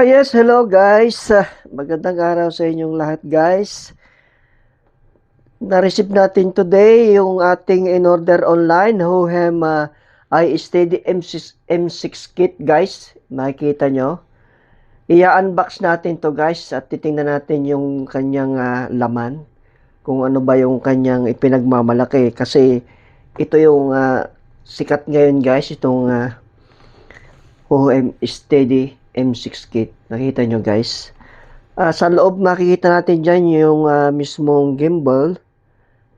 Yes, hello guys. Magandang araw sa inyong lahat guys. Na-receive natin today yung ating in-order online, Hohem iSteady M6 kit guys. Makikita nyo. I-unbox natin to guys at titingnan natin yung kanyang laman. Kung ano ba yung kanyang ipinagmamalaki. Kasi ito yung sikat ngayon guys, itong Hohem Steady M6 kit. Nakita nyo guys. Sa loob makikita natin dyan yung mismong gimbal,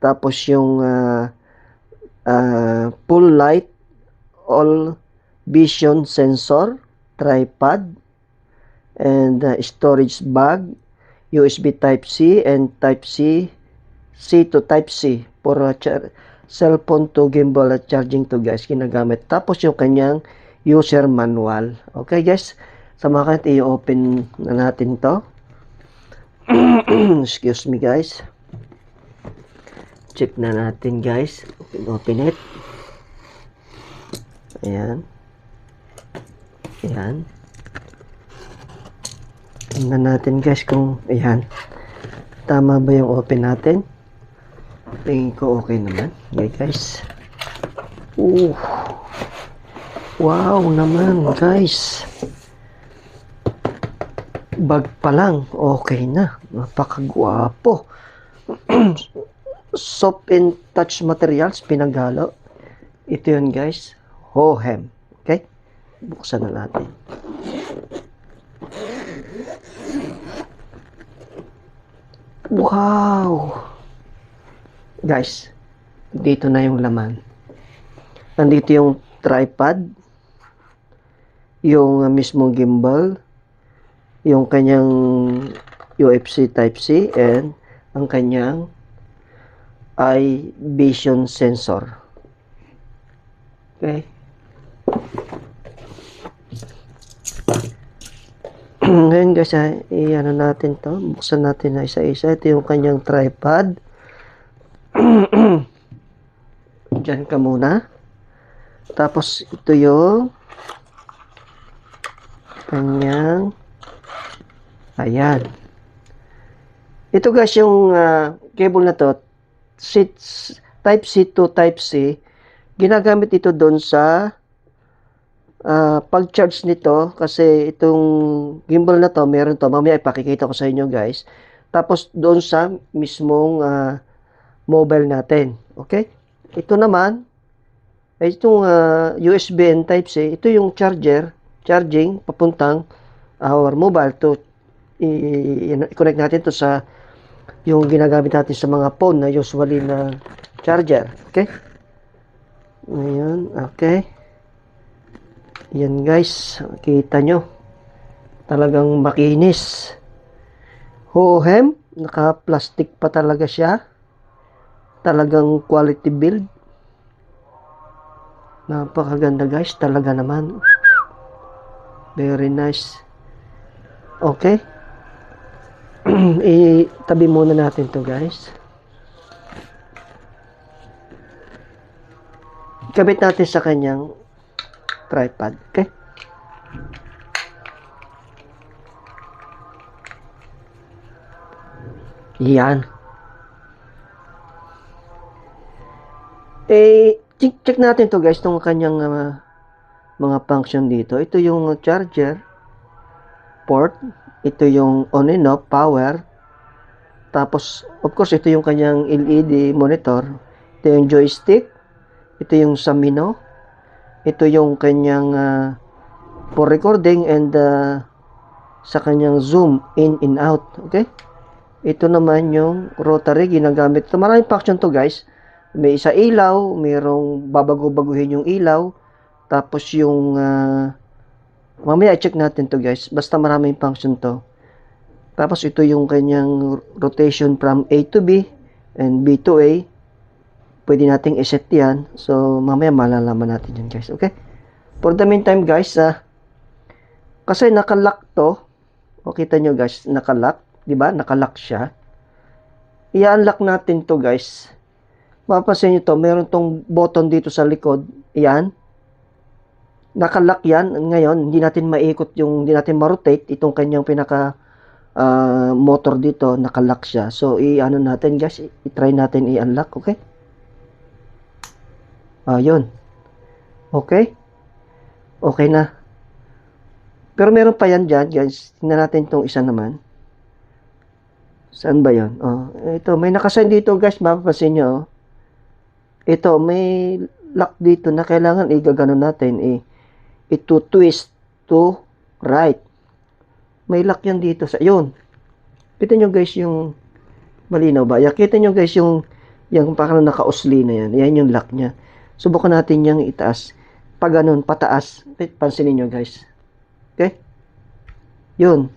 tapos yung full light, all vision sensor, tripod, and storage bag, USB Type-C and Type-C, C to Type-C for cellphone to gimbal at charging to guys, ginagamit. Tapos yung kanyang user manual. Okay guys, sa mga i-open na natin to. Excuse me guys. Check na natin guys. Open it. Ayan. Ayan. Tingnan natin guys kung ayan. Tama ba yung open natin? Tingin ko okay naman. Okay guys. Wow naman guys. Bag pa lang, okay na. Napakagwapo. Soft and touch materials, pinaghalo. Ito yun guys. Hohem. Okay? Buksan na natin. Wow! Guys, dito na yung laman. Nandito yung tripod, yung mismong gimbal, yung kanyang UFC Type-C, and ang kanyang eye vision sensor. Okay. Ngayon guys, i-ano natin to. Buksan natin na isa-isa. Ito yung kanyang tripod. Diyan ka muna. Tapos ito yung kanyang ayan. Ito guys yung cable na to, Type-C to Type-C. Ginagamit ito doon sa pag-charge nito kasi itong gimbal na to, meron to. Mamaya ipakikita ko sa inyo guys. Tapos doon sa mismong mobile natin. Okay? Ito naman, itong USB and Type-C, ito yung charging, papuntang our mobile to i-connect natin to sa yung ginagamit natin sa mga phone na usually na charger. Okay? Ngayon, okay. Yan guys, kita nyo. Talagang makinis. Hohem, naka-plastic pa talaga siya. Talagang quality build. Napakaganda guys, talaga naman. Very nice. Okay. Itabi muna natin to guys. Ikabit natin sa kanyang tripod. Okay. Yan. Check natin to guys, itong kanyang mga function dito. Ito yung charger port. Ito yung on and off power. Tapos, of course, ito yung kanyang LED monitor. Ito yung joystick. Ito yung Samino. Ito yung kanyang for recording and sa kanyang zoom in and out. Okay? Ito naman yung rotary ginagamit. Ito maraming function to guys. May isa ilaw, mayroong babago-baguhin yung ilaw. Tapos yung mamaya i-check natin to guys. Basta maraming function to. Tapos ito yung kanyang rotation from A to B and B to A. Pwede nating iset yan. So, mamaya malalaman natin yan guys. Okay? For the meantime guys, kasi nakalock to. O, kita nyo guys, nakalock. Diba? Nakalock siya. I-unlock natin to guys. Mapapansin nyo to, meron tong button dito sa likod. Ayan. Nakalock yan. Ngayon, hindi natin maikot hindi natin ma-rotate itong kanyang pinaka motor dito. Nakalock siya. So, i-ano natin guys, i-try natin i-unlock, okay? Yun. Okay? Okay na. Pero meron pa yan dyan, guys. Tingnan natin itong isa naman. Saan ba yun? Ito, may nakasign dito, guys. Mapapansin nyo, oh. Ito, may lock dito na kailangan igagano natin, ito twist to right. May lock yan dito sa, yun. Kita nyo, guys, yung malinaw ba? Kita nyo, guys, yung parang naka-usli na yan. Yan yung lock niya. Subukan natin yung itaas. Pag ganun, pataas. Pansinin nyo, guys. Okay? Yun.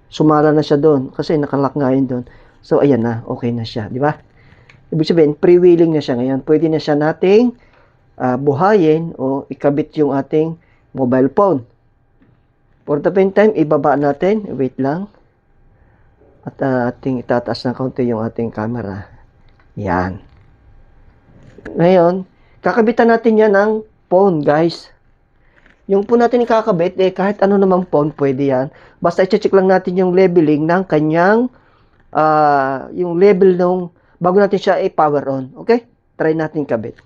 Sumala na siya doon. Kasi nakalock nga yun doon. So, ayan na. Okay na siya. Di ba? Ibig sabihin, freewheeling na siya ngayon. Pwede na siya nating buhayin o ikabit yung ating mobile phone. For the meantime, ibaba natin. Wait lang. At ating itataas ng kaunti yung ating camera. Yan. Ngayon, kakabitan natin yan ng phone, guys. Yung po natin ikakabit, kahit ano namang phone, pwede yan. Basta i-check lang natin yung leveling ng kanyang, yung level nung, bago natin siya i-power on. Okay? Try natin kabit.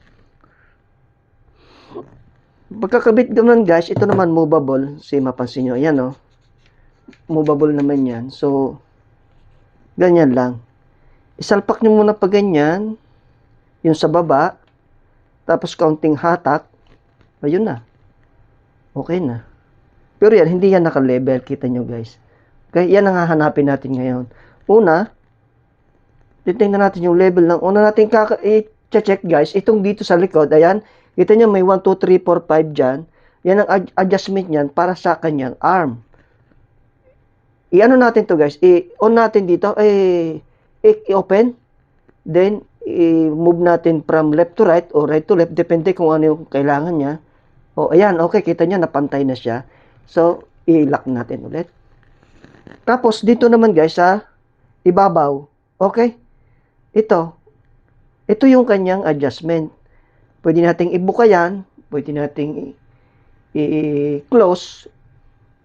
Pagkakabit naman, guys, ito naman movable. Mapansin nyo, ayan, oh. Movable naman yan. So, ganyan lang. Isalpak nyo muna pa ganyan, yung sa baba, tapos kaunting hatak, ayun na. Okay na. Pero yan, hindi yan naka-level. Kita nyo, guys. Okay, yan ang hahanapin natin ngayon. Una, titingnan natin yung level ng una natin i-check, guys. Itong dito sa likod, ayan. Kita nyo, may 1, 2, 3, 4, 5 dyan. Yan ang adjustment niyan para sa kanyang arm. I-ano natin to, guys. I-on natin dito. I-open. Then, i-move natin from left to right or right to left. Depende kung ano yung kailangan niya. Ayan, okay, kita nyo, napantay na siya. So, i-lock natin ulit. Tapos, dito naman, guys, sa ibabaw. Okay? Ito yung kanyang adjustment. Pwede nating ibuka yan. Pwede nating i-close,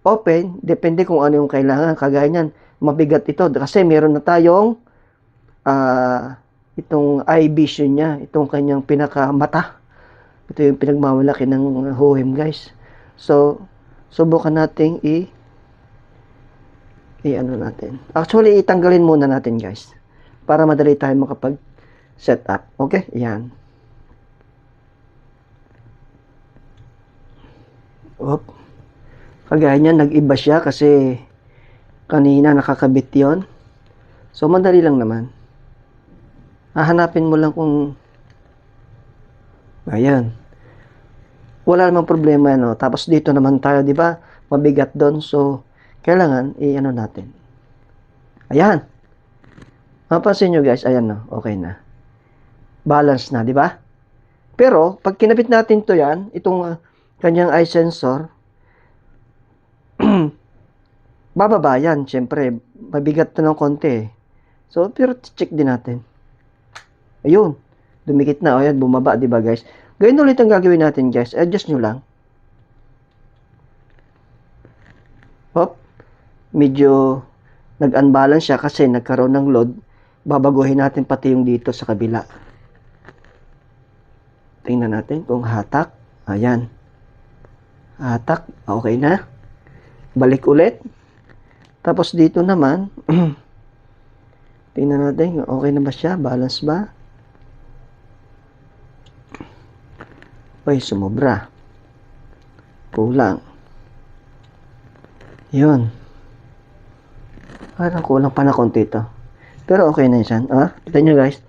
open. Depende kung ano yung kailangan. Kagaya niyan, mabigat ito. Kasi meron na tayong itong eye vision niya. Itong kanyang pinakamata. Ito yung pinagmamalaki ng hohem, guys. So, subukan natin ano natin. Actually, itanggalin muna natin, guys. Para madali tayo makapag-set up. Okay? Yan. Kagaya niya, nag-iba siya kasi kanina nakakabit yon. So, madali lang naman. Hahanapin mo lang kung ayan. Wala namang problema, no? Tapos dito naman tayo, di ba? Mabigat doon. So, kailangan i-ano natin. Ayan. Mapansin nyo, guys. Ayan, no? Okay na. Balance na, di ba? Pero, pag kinabit natin to yan, itong kanyang eye sensor, bababa yan. Siyempre, mabigat to ng konti. So, pero check din natin. Ayun. Dumikit na. O yan, bumaba, di ba, guys? Gawin ulit ang gagawin natin, guys. Adjust nyo lang. Medyo nag-unbalance siya kasi nagkaroon ng load. Babaguhin natin pati yung dito sa kabila. Tingnan natin kung hatak. Ayan. Hatak. Okay na. Balik ulit. Tapos dito naman, tingnan natin. Okay na ba siya? Balance ba? Ay, sumobra. Kulang. Yun. Parang kulang pa na konti ito. Pero okay na yan. Kita nyo, guys.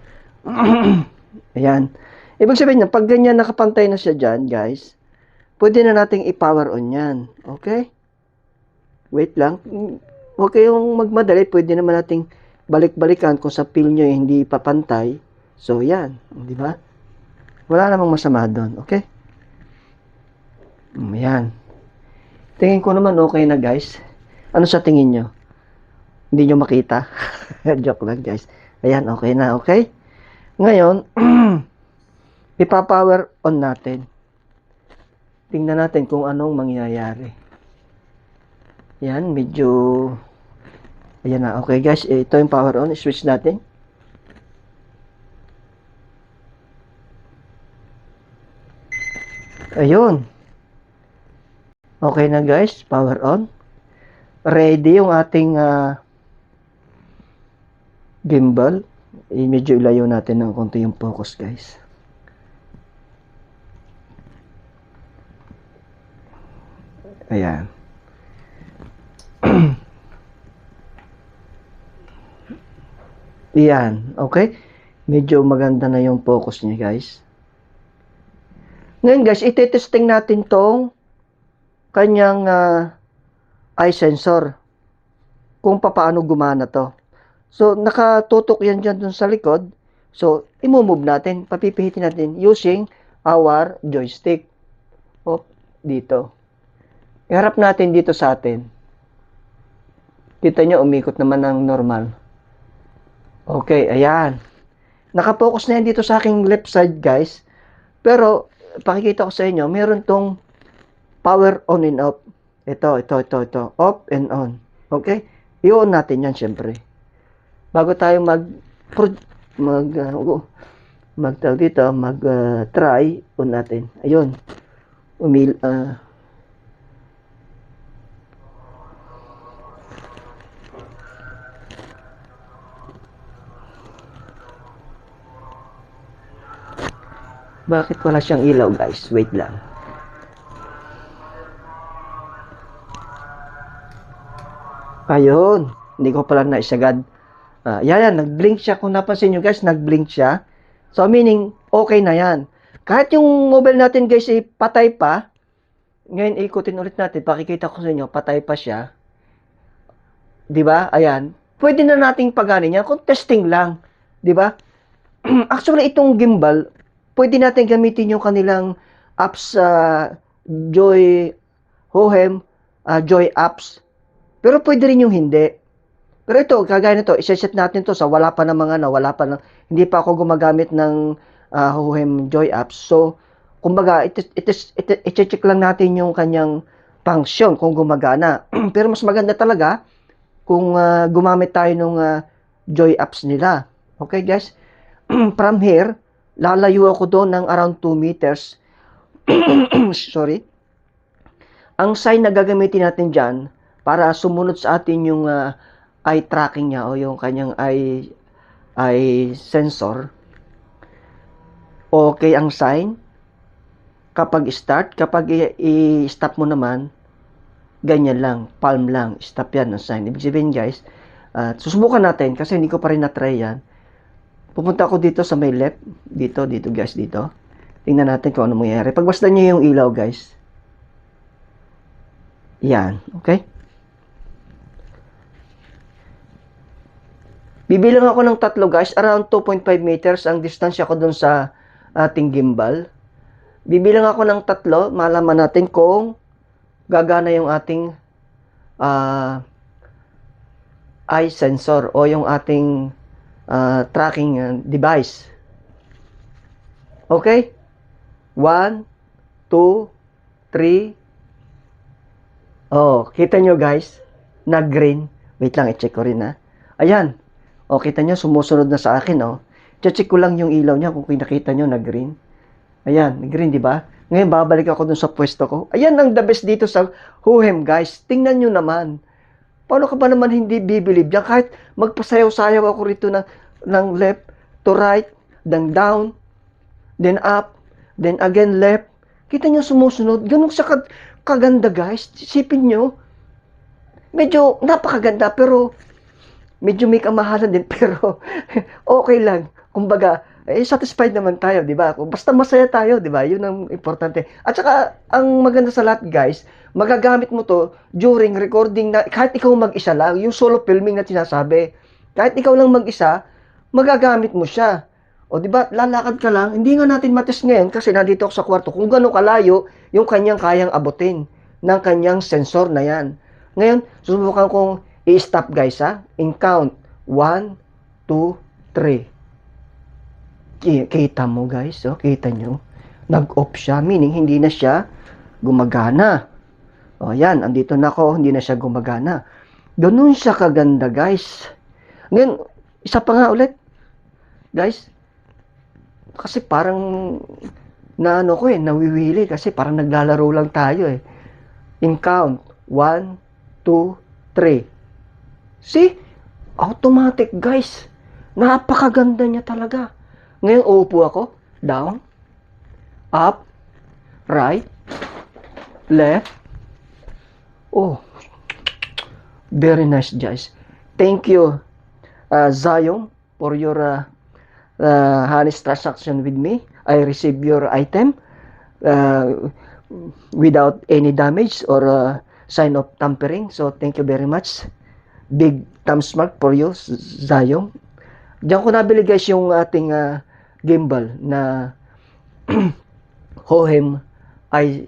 Ayan. Ibig sabihin niya, pag ganyan nakapantay na siya dyan, guys, pwede na nating i-power on yan. Okay? Wait lang. Huwag kayong magmadali. Pwede naman nating balik-balikan kung sa pil nyo hindi papantay. So, yan. Di ba? Wala namang masama doon. Okay? Ayan. Tingin ko naman okay na, guys. Ano sa tingin nyo? Hindi nyo makita? Joke lang, guys. Ayan, okay na. Okay? Ngayon, ipa-power on natin. Tingnan natin kung anong mangyayari. Yan, medyo... Ayan na. Okay guys, ito yung power on. Switch natin. Ayun. Okay na guys, power on. Ready yung ating gimbal. Medyo ilayo natin ng konti yung focus guys. Ayan. Ayan, okay? Medyo maganda na yung focus niya guys. Ngayon guys, itetesting natin tong kanyang eye sensor. Kung paano gumana to. So, nakatutok yan dyan dun sa likod. So, i-move natin, papipihitin natin using our joystick. O, dito. Iharap natin dito sa atin. Kita nyo, umikot naman ng normal. Okay, ayan. Nakapokus na yan dito sa aking left side, guys. Pero, pakikita ko sa inyo, meron tong power on and off. Ito. Off and on. Okay? I-on natin yan, syempre. Bago tayo try, on natin. Ayun. Bakit wala siyang ilaw, guys? Wait lang. Ayun. Hindi ko pala naisagad. Yan, nag-blink siya. Kung napansin nyo, guys, nag-blink siya. So, meaning, okay na yan. Kahit yung mobile natin, guys, patay pa. Ngayon, ikutin ulit natin. Pakikita ko sa inyo, patay pa siya. Diba? Ayan. Pwede na nating paganin yan kung testing lang. Diba? Actually, itong gimbal, pwede natin gamitin yung kanilang apps, Joy apps. Pero pwede rin yung hindi. Pero ito, kagaya nito, iseset natin to sa wala pa hindi pa ako gumagamit ng Hohem Joy apps. So, kumbaga, i-check lang natin yung kanyang function kung gumagana. Pero mas maganda talaga kung gumamit tayo ng Joy apps nila. Okay, guys? From here, lalayo ako doon ng around 2 meters. Sorry. Ang sign na gagamitin natin dyan para sumunod sa atin yung eye tracking niya o yung kanyang eye sensor. Okay ang sign. Kapag start, kapag i-stop mo naman, ganyan lang, palm lang, stop yan ang sign. Ibig sabihin guys, susubukan natin kasi hindi ko pa rin na-try yan. Pupunta ako dito sa may left, dito guys, dito. Tingnan natin kung ano mangyayari. Pagbasdan niyo yung ilaw guys. Yan, okay? Bibilang ako ng 3 guys, around 2.5 meters ang distansya ko dun sa ating gimbal. Bibilang ako ng 3, malaman natin kung gagana yung ating eye sensor o yung ating tracking device. Okay? 1, 2, 3. Oh, kita nyo guys, nag-green. Wait lang, i-check ko rin ha. Ayan. O, kita nyo, sumusunod na sa akin, oh. Check ko lang yung ilaw niya kung nakita nyo, nag-green. Ayan, nag-green, di ba? Ngayon, babalik ako dun sa pwesto ko. Ayan ang the best dito sa Hohem, guys. Tingnan nyo naman. Paano ka ba naman hindi bibilib yan? Kahit magpasayaw-sayaw ako rito ng left to right, then down, then up, then again left. Kita nyo sumusunod. Ganun siya kaganda, guys. Isipin nyo. Medyo napakaganda, pero medyo may kamahalan din, pero okay lang. Kumbaga, satisfied naman tayo, di ba? Basta masaya tayo, di ba? Yun ang importante. At saka, ang maganda sa lahat, guys, magagamit mo to during recording na, kahit ikaw mag-isa lang, yung solo filming na sinasabi, kahit ikaw lang mag-isa, magagamit mo siya. O, di ba? Lalakad ka lang. Hindi nga natin matest ngayon kasi nandito ako sa kwarto kung gano'ng kalayo yung kanyang kayang abutin ng kanyang sensor na yan. Ngayon, susubukan kong i-stop guys ha. In count. 1, 2, 3. Kita mo guys. Oh, kita nyo. Nag-off siya. Meaning hindi na siya gumagana. O yan, andito na ako, hindi na siya gumagana. Ganun siya kaganda, guys. Ngayon, isa pa nga ulit. Guys, kasi parang naano ko nawiwili kasi parang naglalaro lang tayo eh. In count, 1, 2, 3. See? Automatic, guys. Napakaganda niya talaga. Ngayon, uupo ako. Down. Up. Right. Left. Oh. Very nice, guys. Thank you, Zayong, for your honest transaction with me. I received your item without any damage or sign of tampering. So, thank you very much. Big thumbs mark for you, Zayong. Diyan ko nabili guys yung ating gimbal na Hohem ay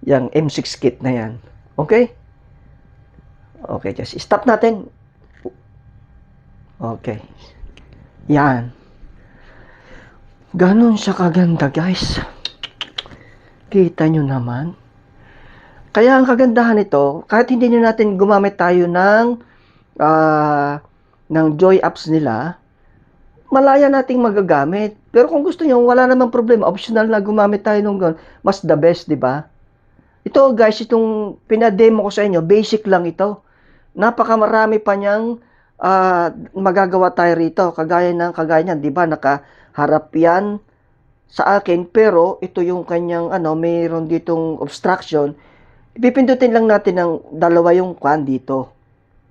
yung M6 kit na yan. Okay? Okay, just stop natin. Okay. Yan. Ganon siya kaganda, guys. Kita nyo naman. Kaya ang kagandahan nito, kahit hindi nyo natin gumamit tayo ng Joy apps nila, malaya nating magagamit. Pero kung gusto nyo, wala namang problema. Optional na gumamit tayo ng ganun. Mas the best, di ba? Ito, guys, itong pinademo ko sa inyo, basic lang ito. Napakamarami pa niyang magagawa tayo rito. Kagaya niyan, di ba? Nakaharap yan sa akin. Pero, ito yung kanyang, mayroon ditong obstruction. Ipipindutin lang natin ng dalawa yung kwan dito.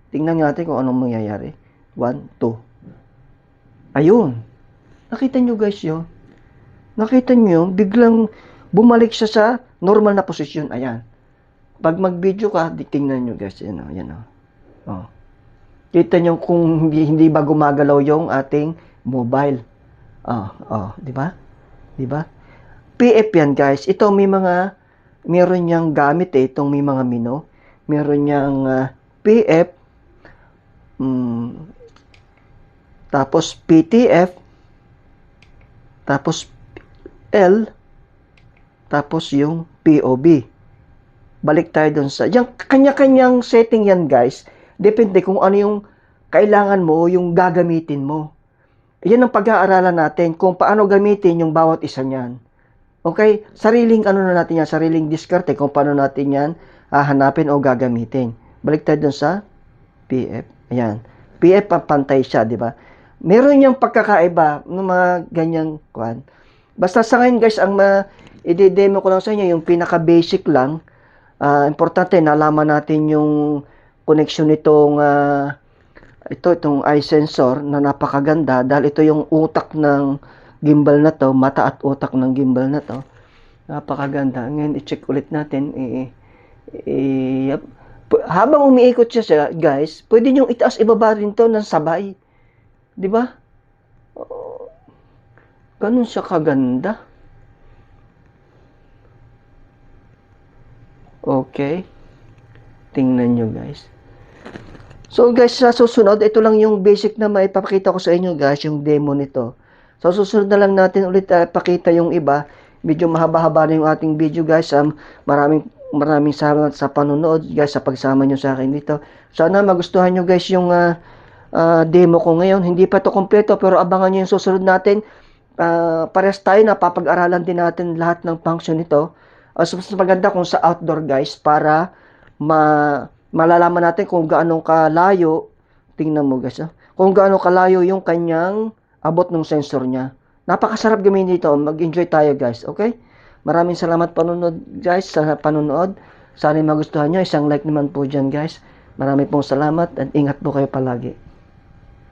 Tingnan natin kung anong mangyayari. 1, 2. Ayun. Nakita nyo guys yun? Nakita nyo, biglang bumalik siya sa normal na posisyon. Ayan. Pag mag-video ka, tingnan nyo guys. Yan o. Yan o. Oh. Kita nyo kung hindi ba gumagalaw yung ating mobile. Di ba? Di ba? PF yan guys. Ito meron niyang gamit itong may mga mino. Meron niyang PF, tapos PTF, tapos L, tapos yung POB. Balik tayo dun sa, yung kanya-kanyang setting yan guys. Depende kung ano yung kailangan mo, yung gagamitin mo. Yan ang pag-aaralan natin kung paano gamitin yung bawat isa niyan. Okay? Sariling natin yan, sariling diskarte kung paano natin yan hahanapin o gagamitin. Balik tayo dun sa PF. Ayan. PF pantay siya, di ba? Meron yung pagkakaiba ng mga ganyang kwan. Basta sa ngayon guys, ang i-demo ko lang sa inyo, yung pinaka-basic lang. Importante, nalaman natin yung connection nitong itong eye sensor na napakaganda dahil ito yung utak ng gimbal na to, mata at utak ng gimbal na to. Napakaganda. Ngayon, i-check ulit natin. Habang umiikot siya, guys, pwede nyo itaas ibaba rin to ng sabay. Di ba? Ganun siya kaganda. Okay. Tingnan nyo, guys. So, guys, sa susunod, ito lang yung basic na maipapakita ko sa inyo, guys, yung demo nito. So, susunod na lang natin ulit pakita yung iba. Medyo mahaba-haba na yung ating video, guys. Maraming salamat sa panonood, guys, sa pagsama nyo sa akin dito. Sana magustuhan nyo, guys, yung demo ko ngayon. Hindi pa to kompleto, pero abangan nyo yung susunod natin. Parehas tayo na papag-aralan din natin lahat ng function nito. Mas maganda kung sa outdoor, guys, para malalaman natin kung gaano kalayo. Tingnan mo, guys, kung gaano kalayo yung kanyang abot ng sensor niya. Napakasarap gamitin dito. Mag-enjoy tayo, guys. Okay? Maraming salamat panonood, guys, sa panonood. Sana magustuhan nyo. Isang like naman po dyan, guys. Maraming pong salamat at ingat po kayo palagi.